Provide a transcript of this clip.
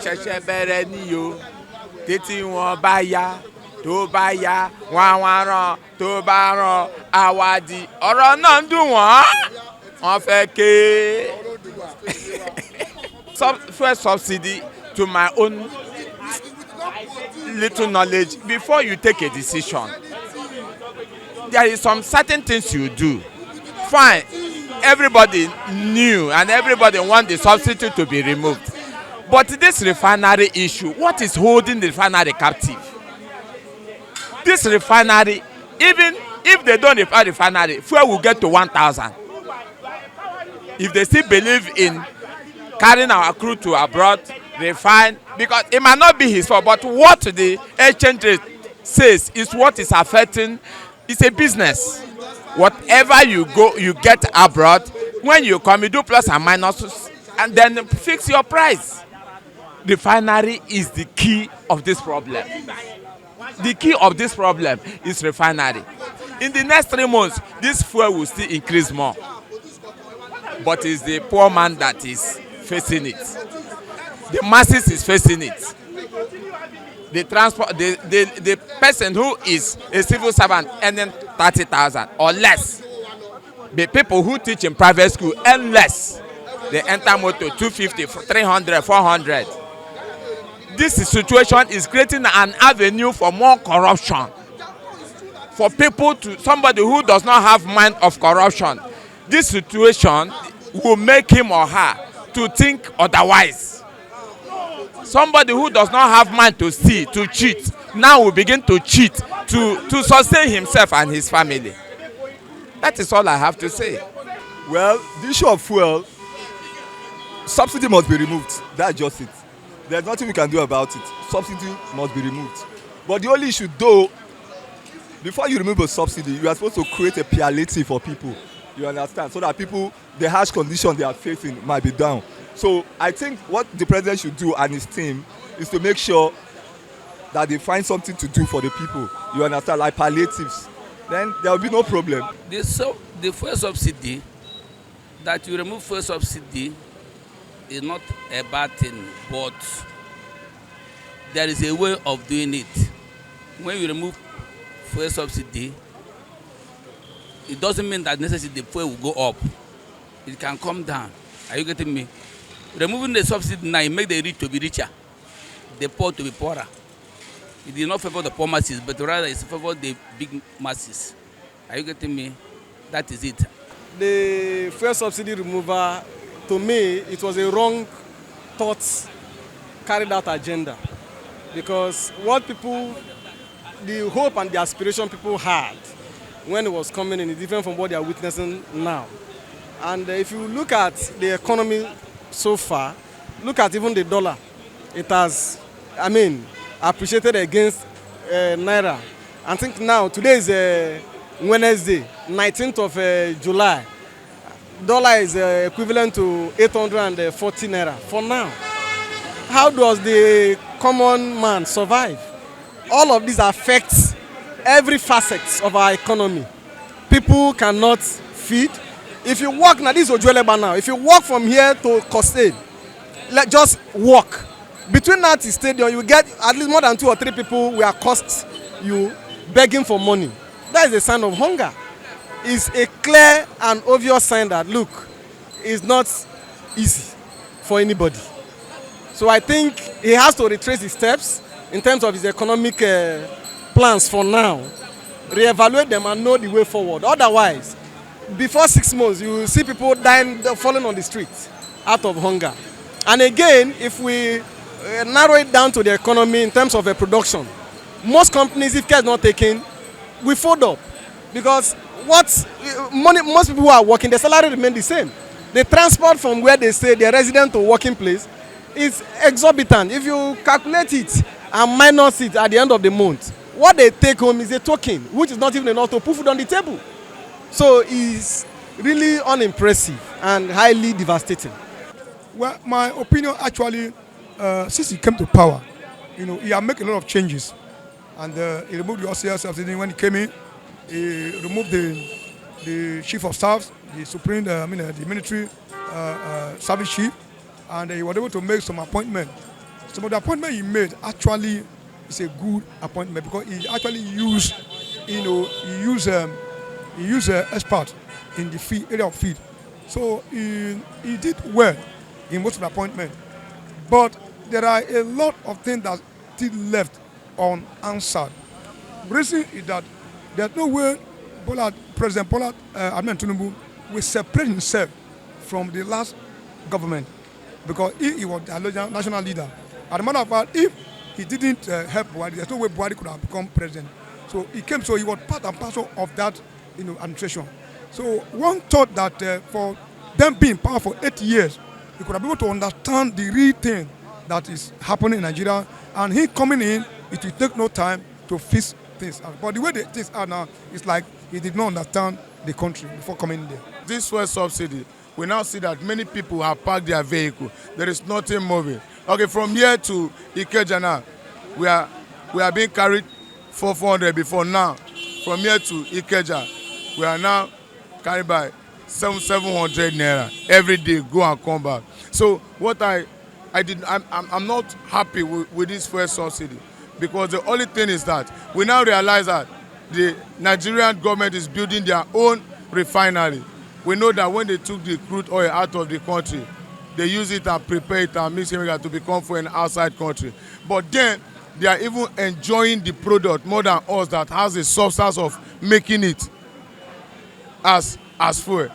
ṣẹ̀ṣẹ̀ bẹ̀rẹ̀ ni o títí wọn bá yá tó bá yá wọn àwọn ràn tó bá ràn àwàdì ọ̀rọ̀ náà ń dùn wọ́n fẹ́ ké. First subsidy, to my own little knowledge, before you take a decision, there is some certain things you do. Fine, everybody knew and everybody want the subsidy to be removed. But this refinery issue, what is holding the refinery captive? This refinery, even if they don't repair the refinery, fuel will get to 1,000. If they still believe in carrying our crude to abroad, refine, because it might not be his fault, but what the exchange rate says is what is affecting. It's a business. Whatever you go, you get abroad. When you come, you do plus and minus, and then fix your price. Refinery is the key of this problem. The key of this problem is refinery. In the next 3 months, this fuel will still increase more. But it's the poor man that is facing it. The masses is facing it. The transport, the person who is a civil servant earning 30,000 or less. The people who teach in private school earn less. They enter motor 250, 300, 400. This situation is creating an avenue for more corruption. For people to, somebody who does not have mind of corruption, this situation will make him or her to think otherwise. Somebody who does not have mind to steal, to cheat, now will begin to cheat to sustain himself and his family. That is all I have to say. Well, the issue of fuel, subsidy must be removed. That's just it. There's nothing we can do about it. Subsidy must be removed. But the only issue though, before you remove a subsidy, you are supposed to create a palliative for people. You understand? So that people, the harsh condition they are facing might be down. So I think what the president should do and his team is to make sure that they find something to do for the people. You understand? Like palliatives. Then there will be no problem. The fuel subsidy, that you remove fuel subsidy is not a bad thing, but there is a way of doing it. When you remove fuel subsidy, it doesn't mean that necessarily the fuel will go up. It can come down. Are you getting me? Removing the subsidy now, it makes the rich to be richer, the poor to be poorer. It did not favor the poor masses, but rather it favors the big masses. Are you getting me? That is it. The fuel subsidy removal, to me, it was a wrong thought, carried out agenda. Because what people, the hope and the aspiration people had when it was coming in is different from what they are witnessing now. And if you look at the economy so far, look at even the dollar. It has, appreciated against Naira. I think now, today is Wednesday, 19th of July. Dollar is equivalent to 840 Naira for now. How does the common man survive? All of these affects every facet of our economy. People cannot feed. If you walk, now this is Ojueleba now, if you walk from here to Costain, just walk. Between that stadium, you get at least more than 2 or 3 people will accost you begging for money. That is a sign of hunger. It's a clear and obvious sign that, look, it's not easy for anybody. So I think he has to retrace his steps in terms of his economic plans for now, reevaluate them and know the way forward. Otherwise, before 6 months, you will see people dying, falling on the streets out of hunger. And again, if we narrow it down to the economy in terms of production, most companies, if care is not taken, we fold up. Because most people who are working, their salary remain the same. The transport from where they stay, their resident to working place, is exorbitant. If you calculate it and minus it at the end of the month, what they take home is a token, which is not even enough to put food on the table. So it's really unimpressive and highly devastating. Well, my opinion actually, since he came to power, he has made a lot of changes. And he removed the OCL subsidy when he came in. He removed the chief of staff, the supreme, the military service chief, and he was able to make some appointment some of the appointment he made actually is a good appointment because he actually used, he used expert in the field, area of field. So he did well in most of the appointment. But there are a lot of things that still left unanswered. The reason is that there's no way President Ahmed Tinubu will separate himself from the last government because he was the national leader. As a matter of fact, if he didn't help Buhari, there's no way Buhari could have become president. So he was part and parcel of that administration. So one thought that for them being in power for 8 years, he could have been able to understand the real thing that is happening in Nigeria, and he coming in, it will take no time to fix things out. But the way things are now, it's like he did not understand the country before coming in there. This fuel subsidy, we now see that many people have parked their vehicle. There is nothing moving. Okay, from here to Ikeja now, we are being carried 400 before now. From here to Ikeja, we are now carried by 700 naira every day, go and come back. So what I'm not happy with this fuel subsidy, because the only thing is that we now realize that the Nigerian government is building their own refinery. We know that when they took the crude oil out of the country, they use it and prepare it and mix it to become for an outside country. But then they are even enjoying the product more than us that has the substance of making it as fuel.